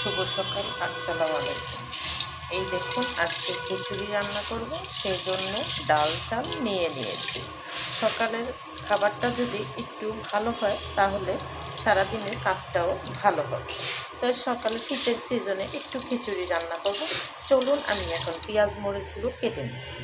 শুভ সকাল, আসসালামু আলাইকুম। এই দেখুন আজকে খিচুড়ি রান্না করব, সেই জন্য ডাল চাল নিয়ে নিয়েছি। সকালের খাবারটা যদি একটু ভালো হয় তাহলে সারাদিনের কাজটাও ভালো হবে। তো সকালে শীতের সিজনে একটু খিচুড়ি রান্না করব। চলুন আমি এখন পেঁয়াজ মরিচগুলো কেটে নিচ্ছি।